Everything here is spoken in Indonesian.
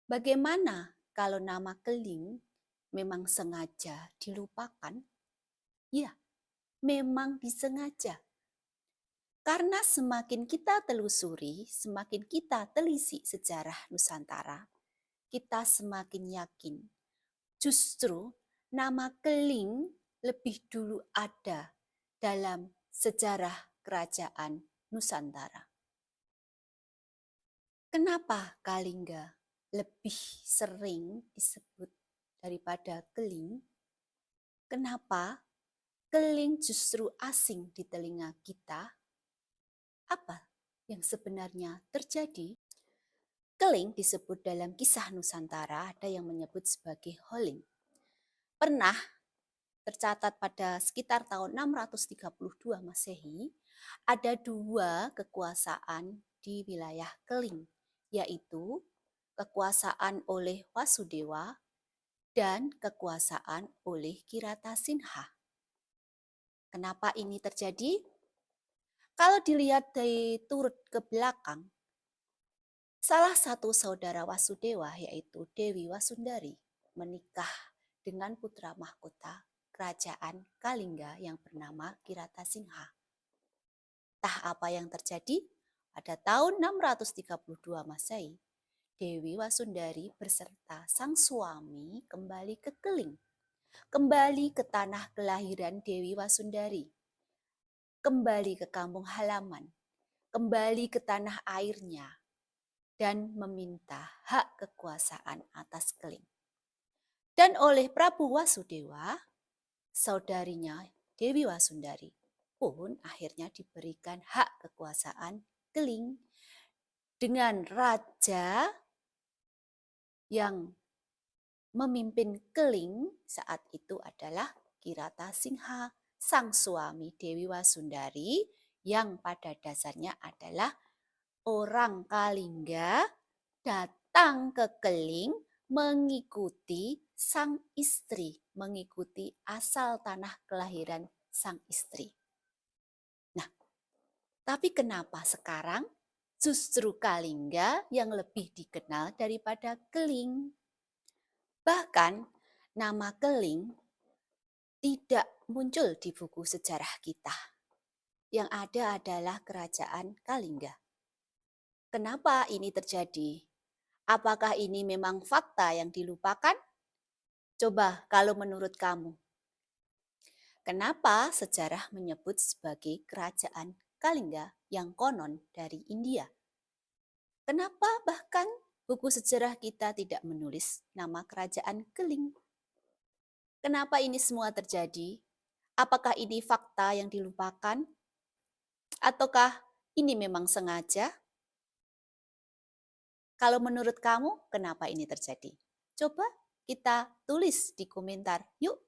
Bagaimana kalau nama Keling memang sengaja dilupakan? Ya, memang disengaja. Karena semakin kita telusuri, semakin kita telisik sejarah Nusantara, kita semakin yakin justru nama Keling lebih dulu ada dalam sejarah kerajaan Nusantara. Kenapa Kalingga lebih sering disebut daripada Keling? Kenapa Keling justru asing di telinga kita? Apa yang sebenarnya terjadi? Keling disebut dalam kisah Nusantara, ada yang menyebut sebagai Holing. Pernah tercatat pada sekitar tahun 632 Masehi, ada dua kekuasaan di wilayah Keling, yaitu kekuasaan oleh Wasudewa dan kekuasaan oleh Kiratasinha. Kenapa ini terjadi? Kalau dilihat dari turut ke belakang, salah satu saudara Wasudewa yaitu Dewi Wasundari menikah dengan putra mahkota kerajaan Kalingga yang bernama Kiratasinha. Entah apa yang terjadi, pada tahun 632 Masehi, Dewi Wasundari beserta sang suami kembali ke Keling, kembali ke tanah kelahiran Dewi Wasundari, kembali ke kampung halaman, kembali ke tanah airnya, dan meminta hak kekuasaan atas Keling. Dan oleh Prabu Wasudewa, saudarinya Dewi Wasundari pun akhirnya diberikan hak kekuasaan Keling dengan raja yang memimpin Keling saat itu adalah Kiratasinha, sang suami Dewi Wasundari yang pada dasarnya adalah orang Kalingga datang ke Keling mengikuti sang istri, mengikuti asal tanah kelahiran sang istri. Nah, tapi kenapa sekarang justru Kalingga yang lebih dikenal daripada Keling? Bahkan nama Keling tidak muncul di buku sejarah kita. Yang ada adalah kerajaan Kalingga. Kenapa ini terjadi? Apakah ini memang fakta yang dilupakan? Coba kalau menurut kamu, kenapa sejarah menyebut sebagai kerajaan Kalingga yang konon dari India? Kenapa bahkan buku sejarah kita tidak menulis nama kerajaan Keling? Kenapa ini semua terjadi? Apakah ini fakta yang dilupakan? Ataukah ini memang sengaja? Kalau menurut kamu, kenapa ini terjadi? Coba kita tulis di komentar. Yuk